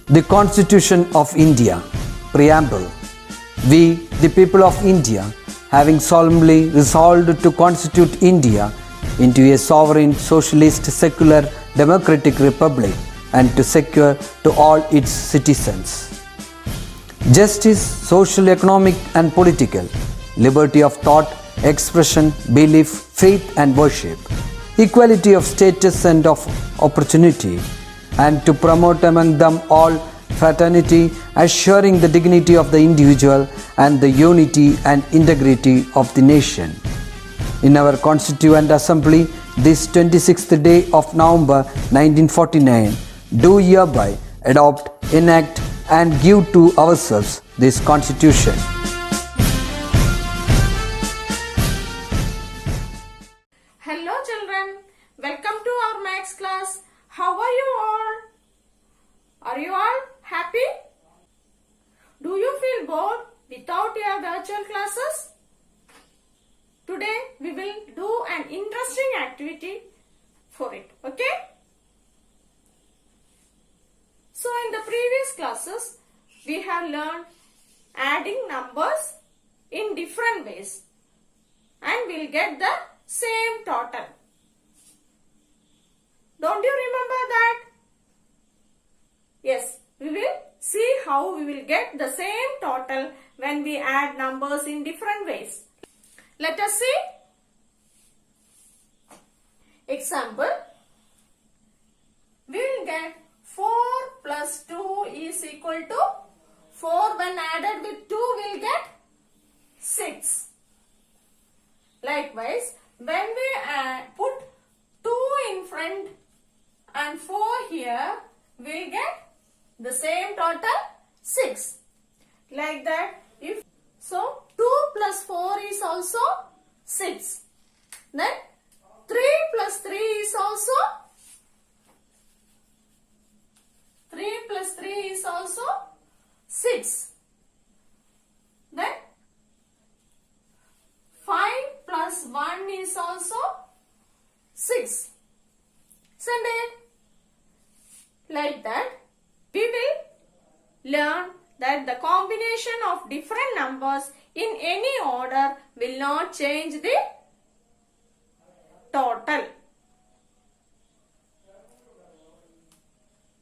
The Constitution of India, Preamble. We, the people of India, having solemnly resolved to constitute India into a sovereign, socialist, secular, democratic republic and to secure to all its citizens justice, social, economic and political, liberty of thought, expression, belief, faith and worship, equality of status and of opportunity, and to promote among them all fraternity, assuring the dignity of the individual and the unity and integrity of the nation. In our Constituent Assembly, this 26th day of November 1949, do hereby adopt, enact and give to ourselves this Constitution. Hello children, welcome to our maths class. How are you all? Are you all happy? Do you feel bored without your virtual classes? Today we will do an interesting activity for it, okay? So in the previous classes we have learned adding numbers in different ways and we'll get the same total. Don't you remember that? Yes, we will see how we will get the same total when we add numbers in different ways. Let us see. Example, we will get 4 plus 2 is equal to 4 when added with 2 we will get 6. Likewise, when we put 2 in front and 4 here, we will get the same total 6. Like that, if so 2 plus 4 is also 6. Then 3 plus 3 is also 6. Then 5 plus 1 is also 6. Isn't it? Like that, we will learn that the combination of different numbers in any order will not change the total.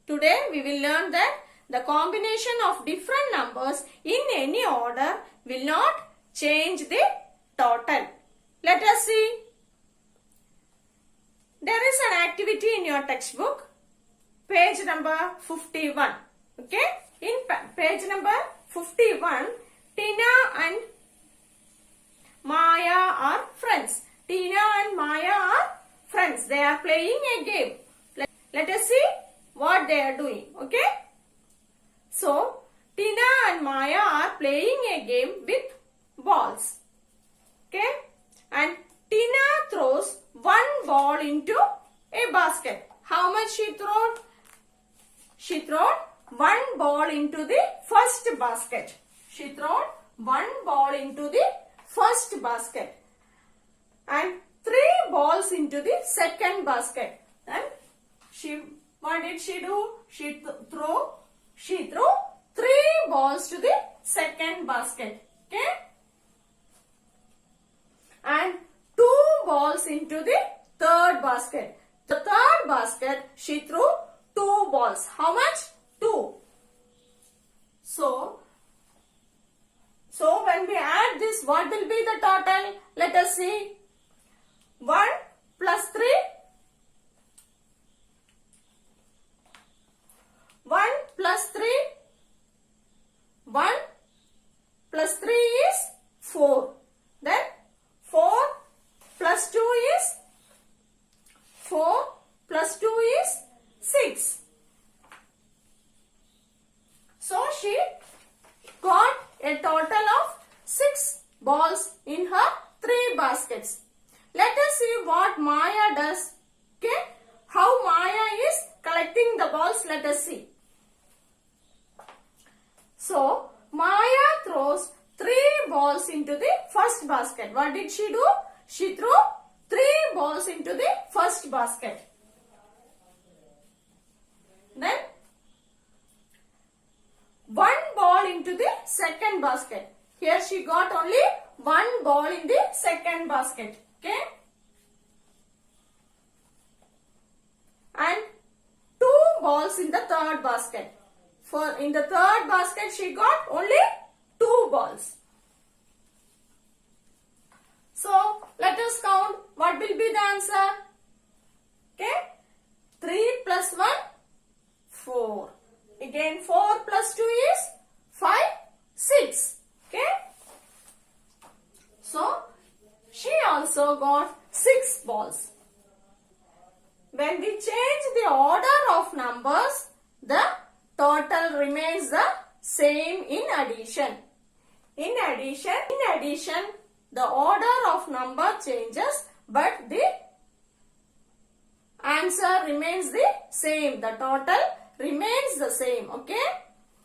Today we will learn that the combination of different numbers in any order will not change the total. Let us see. There is an activity in your textbook, page number 51. Okay? In page number 51, Tina and Maya are friends. Tina and Maya are friends. They are playing a game. Let us see what they are doing. Okay? So, Tina and Maya are playing a game with balls. Okay? And Tina throws one ball into a basket. How much she threw? She threw one ball into the first basket. She threw one ball into the first basket. And 3 balls into the second basket. And what did she do? She threw 3 balls to the second basket. Okay? And 2 balls into the third basket. The third basket, she threw 2 balls. How much? 2. So when we add this, what will be the total? Let us see. 1 plus 3. 1 plus 3. 1 plus 3 is 4. Then 4 plus 2 is 4 plus 2 is 6. So she got a total of 6 balls in her 3 baskets. Let us see what Maya does. Okay? How Maya is collecting the balls, let us see. So, Maya throws 3 balls into the first basket. What did she do? She threw 3 balls into the first basket. Then into the second basket. Here she got only one ball in the second basket. Okay. And two balls in the third basket. For in the third basket she got only two balls. So let us count what will be the answer. Okay. 3 plus 1, 4. Again 4 plus 2 is 5, 6. Okay. So she also got 6 balls. When we change the order of numbers, the total remains the same in addition. In addition, the order of number changes, but the answer remains the same. The total remains the same. Okay.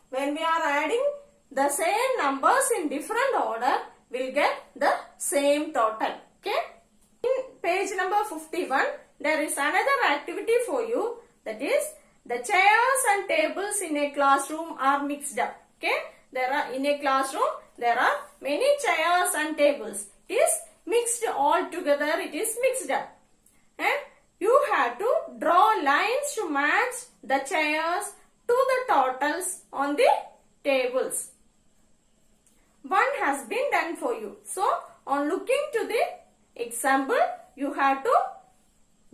When we are adding the same numbers in different order, we'll get the same total. Okay. In page number 51, there is another activity for you. That is, the chairs and tables in a classroom are mixed up. Okay. In a classroom, there are many chairs and tables. It is mixed all together. It is mixed up. And you have to draw lines to match the chairs to the totals on the tables. One has been done for you. So, on looking to the example, you have to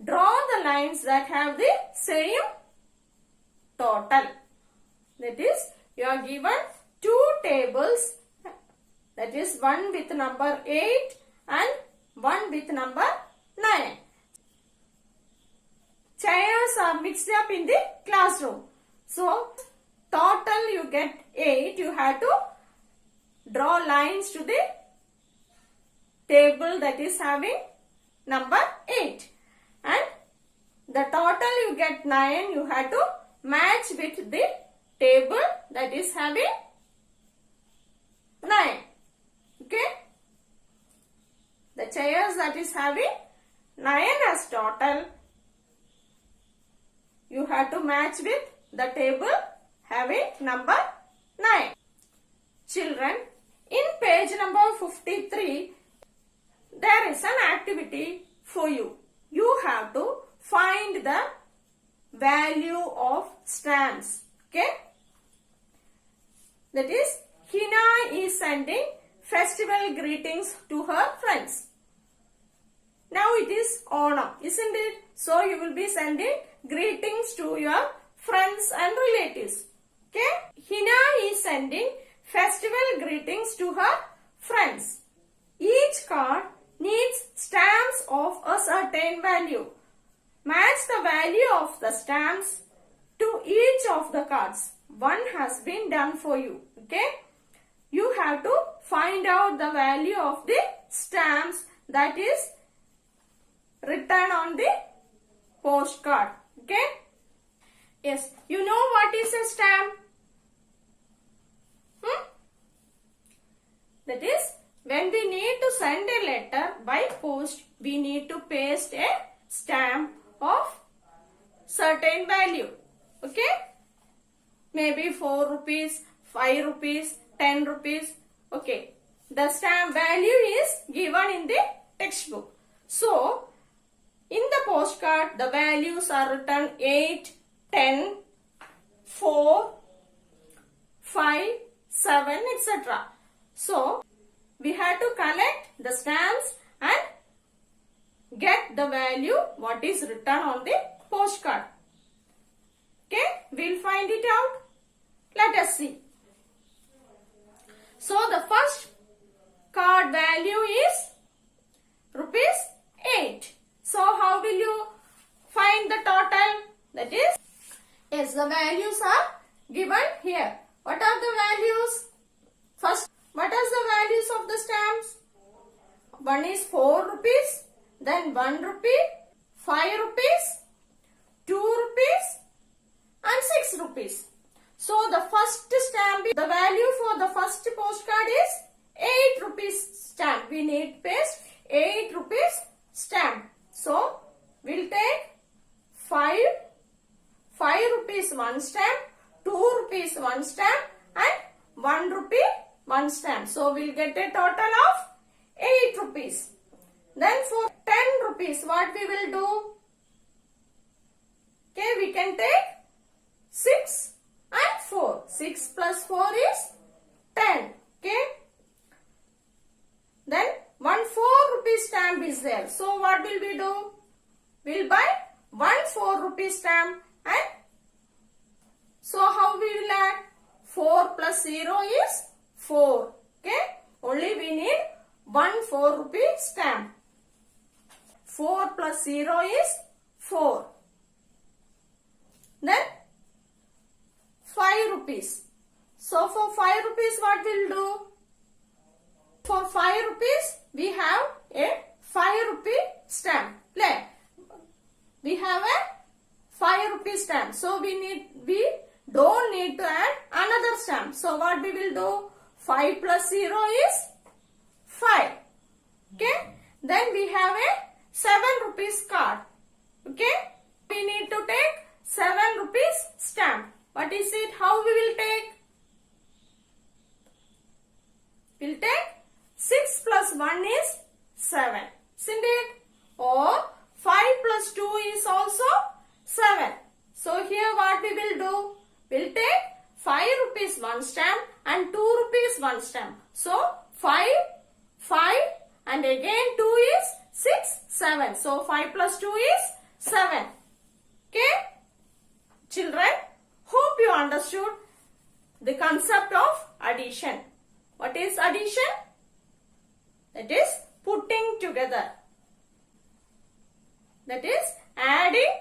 draw the lines that have the same total. That is, you are given two tables, that is one with number 8 and one with number 9. Chairs are mixed up in the classroom. So, total you get 8. You have to draw lines to the table that is having number 8. And the total you get 9. You have to match with the table that is having 9. Okay. The chairs that is having 9 as total, you have to match with the table having number 9. Children, in page number 53, there is an activity for you. You have to find the value of stamps. Okay. That is, Hina is sending festival greetings to her friends. Now it is Onam, isn't it? So you will be sending greetings to your friends and relatives. Okay. Hina is sending festival greetings to her friends. Each card needs stamps of a certain value. Match the value of the stamps to each of the cards. One has been done for you. Okay. You have to find out the value of the stamps that is written on the postcard. Okay. Yes. You know what is a stamp? That is, when we need to send a letter by post, we need to paste a stamp of certain value. Okay. Maybe 4 rupees, 5 rupees, 10 rupees. Okay. The stamp value is given in the textbook. So, in the postcard, the values are written 8, 10, 4, 5, 7, etc. So, we have to collect the stamps and get the value what is written on the postcard. Okay, we'll find it out. Let us see. So, the first card value is rupees 8. So, how will you find the total? That is, yes, the values are given here. What are the values? First, what are the values of the stamps? One is 4 rupees, then 1 rupee, 5 rupees, 2 rupees and 6 rupees. So the first stamp, the value for the first postcard is 8 rupees stamp. We need to paste 8 rupees stamp. So we'll take 5 rupees one stamp, 2 rupees one stamp and 1 rupee 1 stamp. So we'll get a total of 8 rupees. Then for 10 rupees, what we will do? Okay, we can take 6 and 4. 6 plus 4 is 10. Okay. Then 1 4 rupee stamp is there. So what will we do? We'll buy 1 4 rupee stamp, and so how we will add? 4 plus 0 is 4. Okay. Only we need 1 4 rupee stamp. 4 plus 0 is 4. Then 5 rupees. So for 5 rupees what we'll do? For 5 rupees we have a 5 rupee stamp. We have a 5 rupee stamp. So we don't need to add another stamp. So what we will do? 5 plus 0 is 5. Okay. Then we have a 7 rupees card. Okay. We need to take 7 rupees stamp. What is it? How we will take? We'll take 6 plus 1 is 7. Isn't it? Or 5 plus 2 is also 7. So here what we will do? We'll take 5 rupees 1 stamp and 2 rupees 1 stamp. So 5, 5 and again 2 is 6, 7. So 5 plus 2 is 7. Okay? Children, hope you understood the concept of addition. What is addition? That is putting together. That is adding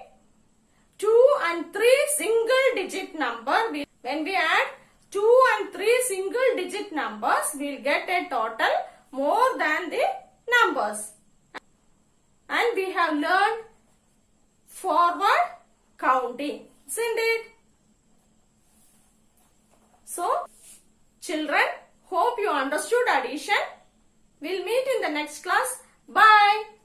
2 and 3 single digit number. When we add 2 and 3 single digit numbers, we will get a total more than the numbers. And we have learned forward counting. Isn't it? So, children, hope you understood addition. We'll meet in the next class. Bye.